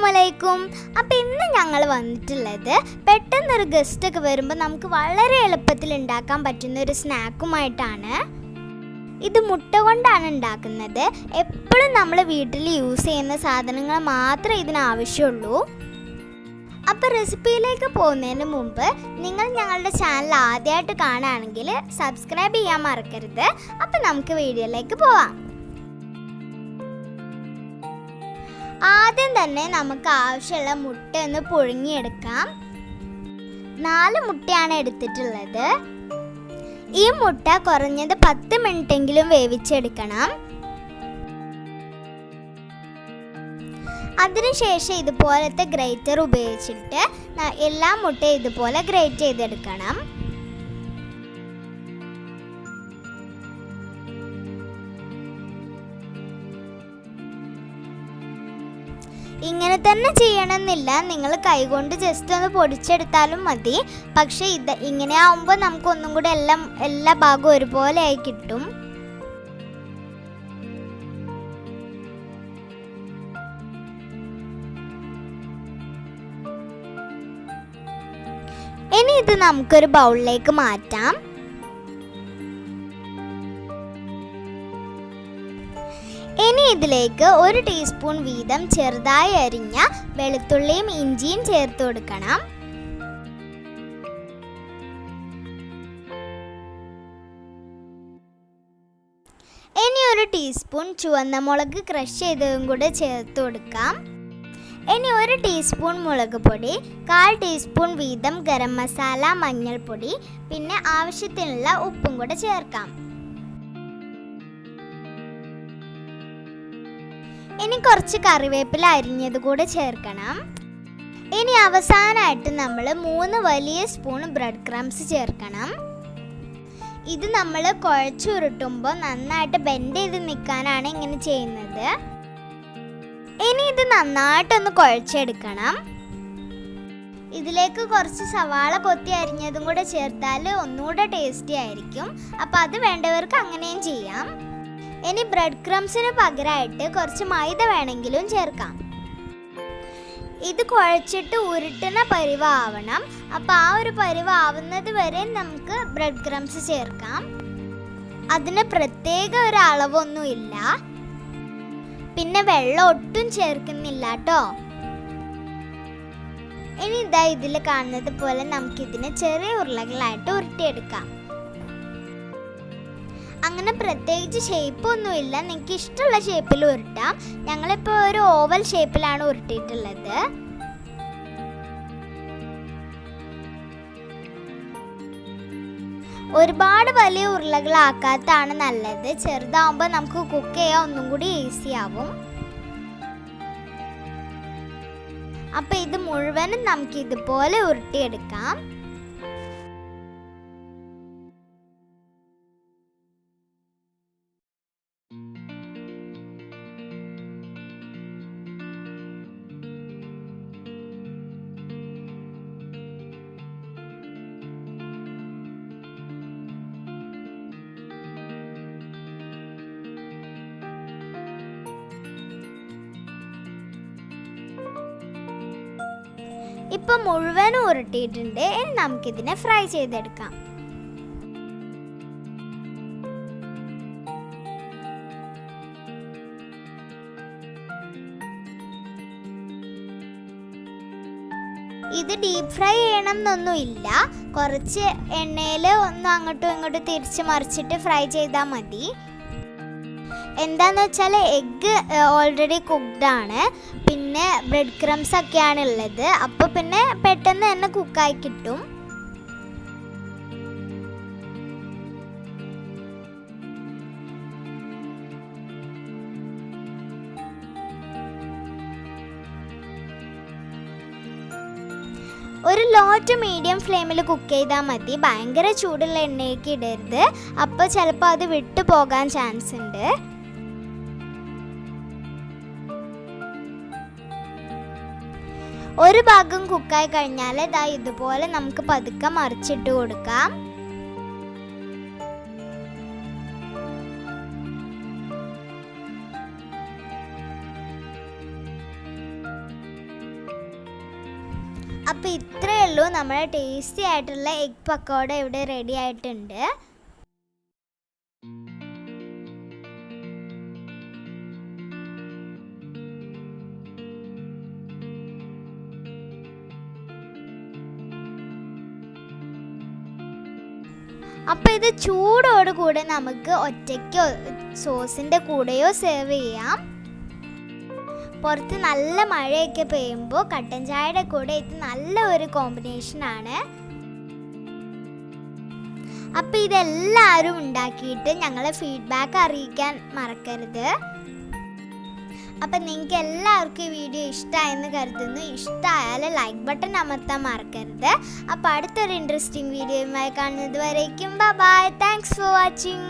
അസ്സലാമലൈക്കും. അപ്പോൾ ഇന്ന് ഞങ്ങൾ വന്നിട്ടുള്ളത് പെട്ടെന്നൊരു ഗസ്റ്റൊക്കെ വരുമ്പോൾ നമുക്ക് വളരെ എളുപ്പത്തിൽ ഉണ്ടാക്കാൻ പറ്റുന്ന ഒരു സ്നാക്കുമായിട്ടാണ്. ഇത് മുട്ട കൊണ്ടാണ് ഉണ്ടാക്കുന്നത്. എപ്പോഴും നമ്മൾ വീട്ടിൽ യൂസ് ചെയ്യുന്ന സാധനങ്ങൾ മാത്രമേ ഇതിന് ആവശ്യമുള്ളൂ. അപ്പോൾ റെസിപ്പിയിലേക്ക് പോകുന്നതിന് മുമ്പ് നിങ്ങൾ ഞങ്ങളുടെ ചാനൽ ആദ്യമായിട്ട് കാണുകയാണെങ്കിൽ സബ്സ്ക്രൈബ് ചെയ്യാൻ മറക്കരുത്. അപ്പോൾ നമുക്ക് വീഡിയോയിലേക്ക് പോവാം. ആദ്യം തന്നെ നമുക്ക് ആവശ്യമുള്ള മുട്ട ഒന്ന് പുഴുങ്ങിയെടുക്കാം. 4 മുട്ടയാണ് എടുത്തിട്ടുള്ളത്. ഈ മുട്ട കുറഞ്ഞത് 10 മിനിറ്റെങ്കിലും വേവിച്ചെടുക്കണം. അതിനുശേഷം ഇതുപോലത്തെ ഗ്രേറ്റർ ഉപയോഗിച്ചിട്ട് എല്ലാ മുട്ടയും ഇതുപോലെ ഗ്രേറ്റ് ചെയ്തെടുക്കണം. ഇങ്ങനെ തന്നെ ചെയ്യണമെന്നില്ല, നിങ്ങൾ കൈകൊണ്ട് ജസ്റ്റ് ഒന്ന് പൊടിച്ചെടുത്താലും മതി. പക്ഷേ ഇങ്ങനെ ആവുമ്പോൾ നമുക്ക് ഒന്നും കൂടെ എല്ലാ ഭാഗവും ഒരുപോലെ ആയി കിട്ടും. ഇനി ഇത് നമുക്കൊരു ബൗളിലേക്ക് മാറ്റാം. ഇനി ഇതിലേക്ക് 1 ടീസ്പൂൺ വീതം ചെറുതായി അരിഞ്ഞ വെളുത്തുള്ളിയും ഇഞ്ചിയും ചേർത്ത് കൊടുക്കണം. ഇനി 1 ടീസ്പൂൺ ചുവന്ന മുളക് ക്രഷ് ചെയ്തതും കൂടെ ചേർത്ത് കൊടുക്കാം. ഇനി 1 ടീസ്പൂൺ മുളക് പൊടി, 1/4 ടീസ്പൂൺ വീതം ഗരം മസാല, മഞ്ഞൾപ്പൊടി, പിന്നെ ആവശ്യത്തിനുള്ള ഉപ്പും കൂടെ ചേർക്കാം. ഇനി കുറച്ച് കറിവേപ്പില അരിഞ്ഞത് കൂടെ ചേർക്കണം. ഇനി അവസാനമായിട്ട് നമ്മൾ 3 വലിയ സ്പൂൺ ബ്രെഡ് ക്രംസ് ചേർക്കണം. ഇത് നമ്മൾ കുഴച്ചുരുട്ടുമ്പോൾ നന്നായിട്ട് ബെൻഡ് ചെയ്ത് നിൽക്കാനാണ് ഇങ്ങനെ ചെയ്യുന്നത്. ഇനി ഇത് നന്നായിട്ടൊന്ന് കുഴച്ചെടുക്കണം. ഇതിലേക്ക് കുറച്ച് സവാള കൊത്തി അരിഞ്ഞതും കൂടെ ചേർത്താൽ ഒന്നുകൂടെ ടേസ്റ്റി ആയിരിക്കും. അപ്പോൾ അത് വേണ്ടവർക്ക് അങ്ങനെയും ചെയ്യാം. ഇനി ബ്രെഡ് ക്രംസിന് പകരമായിട്ട് കുറച്ച് മൈദ വേണമെങ്കിലും ചേർക്കാം. ഇത് കുഴച്ചിട്ട് ഉരുട്ടുന്ന പരിവാവണം. അപ്പോൾ ആ ഒരു പരിവാവുന്നത് വരെ നമുക്ക് ബ്രെഡ് ക്രംസ് ചേർക്കാം. അതിന് പ്രത്യേക ഒരു അളവൊന്നുമില്ല. പിന്നെ വെള്ളം ഒട്ടും ചേർക്കുന്നില്ല കേട്ടോ. ഇനി ഇതാ ഇതിൽ കാണുന്നത് പോലെ നമുക്കിതിനെ ചെറിയ ഉരുളകളായിട്ട് ഉരുട്ടിയെടുക്കാം. അങ്ങനെ പ്രത്യേകിച്ച് ഷേപ്പൊന്നുമില്ല, നിങ്ങൾക്ക് ഇഷ്ടമുള്ള ഷേപ്പിൽ ഉരുട്ടാം. ഞങ്ങളിപ്പോൾ ഒരു ഓവൽ ഷേപ്പിലാണ് ഉരുട്ടിയിട്ടുള്ളത്. ഒരുപാട് വലിയ ഉരുളകളാക്കാത്തതാണ് നല്ലത്. ചെറുതാവുമ്പോൾ നമുക്ക് കുക്ക് ചെയ്യാൻ ഒന്നും കൂടി ഈസി ആവും. അപ്പോൾ ഇത് മുഴുവനും നമുക്ക് ഇതുപോലെ ഉരുട്ടിയെടുക്കാം. ഇപ്പം മുഴുവനും ഉരുട്ടിയിട്ടുണ്ട്. ഇനി നമുക്കിതിനെ ഫ്രൈ ചെയ്തെടുക്കാം. ഇത് ഡീപ്പ് ഫ്രൈ ചെയ്യണം എന്നൊന്നുമില്ല. കുറച്ച് എണ്ണയിൽ ഒന്ന് അങ്ങോട്ടും ഇങ്ങോട്ടും തിരിച്ച് മറിച്ചിട്ട് ഫ്രൈ ചെയ്താൽ മതി. എന്താണെന്ന് വെച്ചാൽ എഗ്ഗ് ഓൾറെഡി കുക്ക്ഡ് ആണ്, പിന്നെ ബ്രെഡ് ക്രംസ് ഒക്കെയാണ് ഉള്ളത്. അപ്പോൾ പിന്നെ പെട്ടെന്ന് തന്നെ കുക്കായി കിട്ടും. ഒരു ലോ ടു മീഡിയം ഫ്ലെയിമിൽ കുക്ക് ചെയ്താൽ മതി. ഭയങ്കര ചൂടുള്ള എണ്ണയ്ക്ക് ഇടരുത്, അപ്പോൾ ചിലപ്പോൾ അത് വിട്ടു പോകാൻ ചാൻസ് ഉണ്ട്. ഒരു ഭാഗം കുക്കായി കഴിഞ്ഞാൽ ഇതാ ഇതുപോലെ നമുക്ക് പതുക്കെ മറിച്ചിട്ട് കൊടുക്കാം. അപ്പോൾ ഇത്രയേ ഉള്ളൂ, നമ്മുടെ ടേസ്റ്റി ആയിട്ടുള്ള എഗ് പക്കോട ഇവിടെ റെഡി ആയിട്ടുണ്ട്. അപ്പോൾ ഇത് ചൂടോടുകൂടെ നമുക്ക് ഒറ്റയ്ക്കോ സോസിൻ്റെ കൂടെയോ സെർവ് ചെയ്യാം. പുറത്ത് നല്ല മഴയൊക്കെ പെയ്യുമ്പോൾ കട്ടൻ ചായയുടെ കൂടെ ഇത് നല്ല ഒരു കോമ്പിനേഷനാണ്. അപ്പോൾ ഇതെല്ലാവരും ഉണ്ടാക്കിയിട്ട് ഞങ്ങളെ ഫീഡ്ബാക്ക് അറിയിക്കാൻ മറക്കരുത്. അപ്പം നിങ്ങൾക്ക് എല്ലാവർക്കും ഈ വീഡിയോ ഇഷ്ടമായെന്ന് കരുതുന്നു. ഇഷ്ടമായാൽ ലൈക്ക് ബട്ടൺ അമർത്താൻ മറക്കരുത്. അപ്പോൾ അടുത്തൊരു ഇൻട്രസ്റ്റിംഗ് വീഡിയോയുമായി കാണുന്നത് വരേക്കും ബൈ. Thanks for watching.